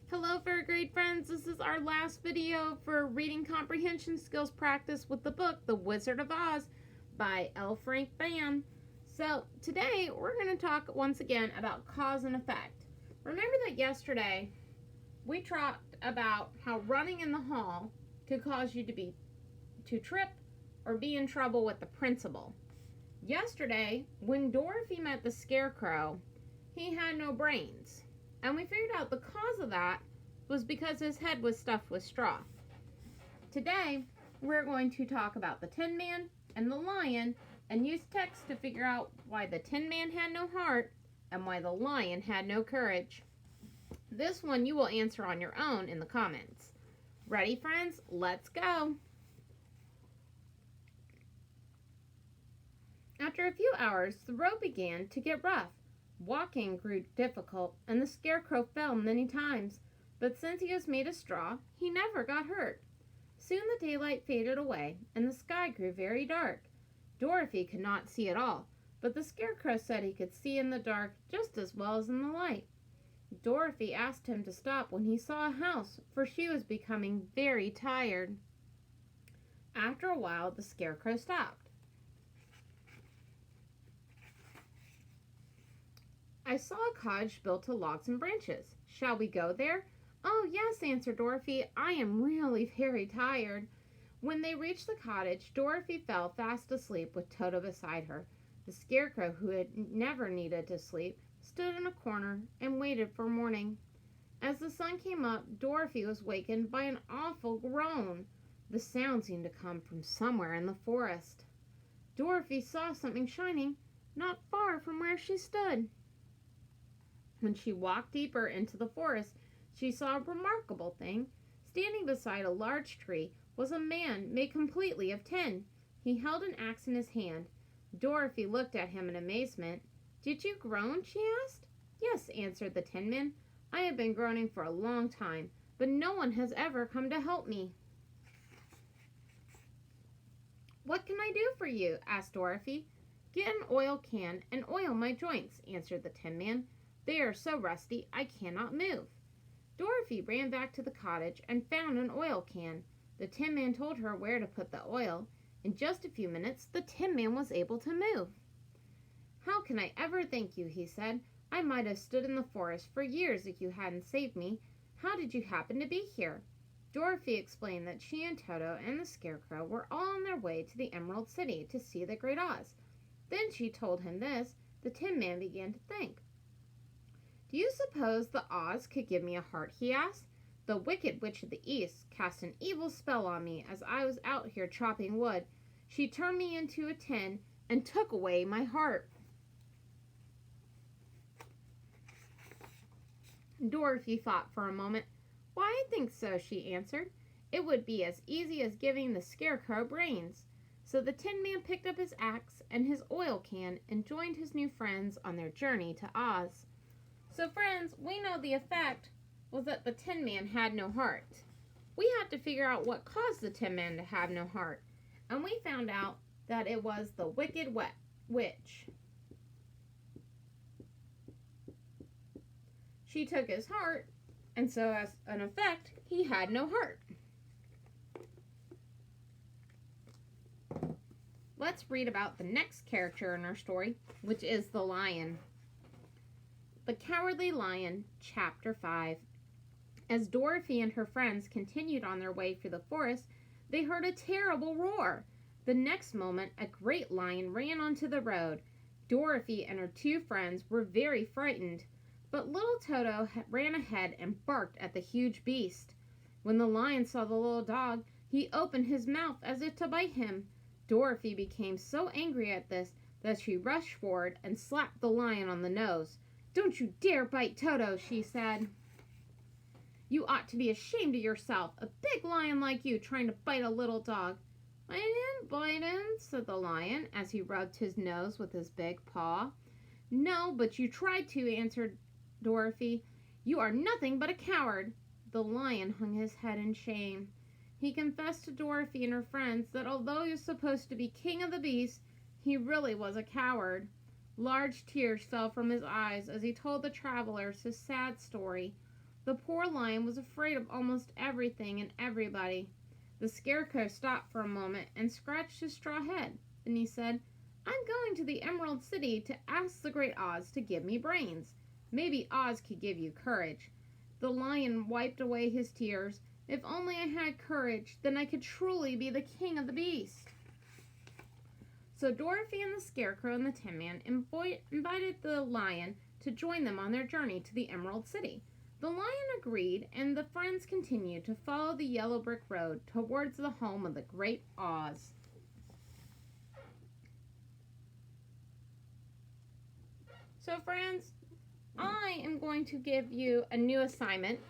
Hello, third grade friends. This is our last video for reading comprehension skills practice with the book The Wizard of Oz by L. Frank Baum. So today we're going to talk once again about cause and effect. Remember that yesterday we talked about how running in the hall could cause you to trip or be in trouble with the principal. Yesterday, when Dorothy met the Scarecrow, he had no brains. And we figured out the cause of that was because his head was stuffed with straw. Today, we're going to talk about the Tin Man and the Lion and use text to figure out why the Tin Man had no heart and why the Lion had no courage. This one you will answer on your own in the comments. Ready, friends? Let's go! After a few hours, the road began to get rough. Walking grew difficult, and the Scarecrow fell many times, but since he was made of straw, he never got hurt. Soon the daylight faded away, and the sky grew very dark. Dorothy could not see at all, but the Scarecrow said he could see in the dark just as well as in the light. Dorothy asked him to stop when he saw a house, for she was becoming very tired. After a while, the Scarecrow stopped. I saw a cottage built of logs and branches. Shall we go there? Oh, yes, answered Dorothy. I am really very tired. When they reached the cottage, Dorothy fell fast asleep with Toto beside her. The Scarecrow, who had never needed to sleep, stood in a corner and waited for morning. As the sun came up, Dorothy was wakened by an awful groan. The sound seemed to come from somewhere in the forest. Dorothy saw something shining not far from where she stood. When she walked deeper into the forest, she saw a remarkable thing. Standing beside a large tree was a man made completely of tin. He held an axe in his hand. Dorothy looked at him in amazement. Did you groan? She asked. Yes, answered the Tin Man. I have been groaning for a long time, but no one has ever come to help me. What can I do for you? Asked Dorothy. Get an oil can and oil my joints, answered the Tin Man. They are so rusty I cannot move. Dorothy ran back to the cottage and found an oil can. The Tin Man told her where to put the oil. In just a few minutes, the Tin Man was able to move. How can I ever thank you, he said. I might have stood in the forest for years if you hadn't saved me. How did you happen to be here? Dorothy explained that she and Toto and the Scarecrow were all on their way to the Emerald City to see the Great Oz. Then she told him this. The Tin Man began to think. Do you suppose the Oz could give me a heart, he asked. The Wicked Witch of the East cast an evil spell on me as I was out here chopping wood. She turned me into a tin and took away my heart. Dorothy thought for a moment. Why, I think so, she answered. It would be as easy as giving the Scarecrow brains. So the Tin Man picked up his axe and his oil can and joined his new friends on their journey to Oz. So friends, we know the effect was that the Tin Man had no heart. We had to figure out what caused the Tin Man to have no heart. And we found out that it was the Wicked Witch. She took his heart, and so as an effect, he had no heart. Let's read about the next character in our story, which is the Lion. The Cowardly Lion, Chapter 5. As Dorothy and her friends continued on their way through the forest, they heard a terrible roar. The next moment, a great lion ran onto the road. Dorothy and her two friends were very frightened, but little Toto ran ahead and barked at the huge beast. When the lion saw the little dog, he opened his mouth as if to bite him. Dorothy became so angry at this that she rushed forward and slapped the lion on the nose. Don't you dare bite Toto, she said. You ought to be ashamed of yourself, a big lion like you trying to bite a little dog. I didn't bite him, said the lion as he rubbed his nose with his big paw. No, but you tried to, answered Dorothy. You are nothing but a coward. The lion hung his head in shame. He confessed to Dorothy and her friends that although he was supposed to be king of the beasts, he really was a coward. Large tears fell from his eyes as he told the travelers his sad story. The poor lion was afraid of almost everything and everybody. The Scarecrow stopped for a moment and scratched his straw head. Then he said, "I'm going to the Emerald City to ask the Great Oz to give me brains. Maybe Oz could give you courage." The lion wiped away his tears. "If only I had courage, then I could truly be the king of the beasts." So Dorothy and the Scarecrow and the Tin Man invited the lion to join them on their journey to the Emerald City. The lion agreed, and the friends continued to follow the yellow brick road towards the home of the Great Oz. So friends, I am going to give you a new assignment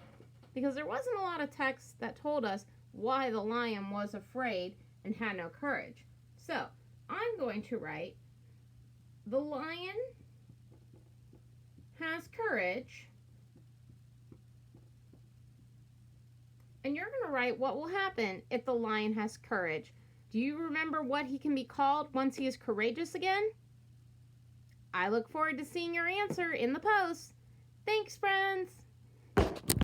because there wasn't a lot of text that told us why the lion was afraid and had no courage. So I'm going to write, "The lion has courage," and you're going to write what will happen if the lion has courage. Do you remember what he can be called once he is courageous again? I look forward to seeing your answer in the post. Thanks, friends!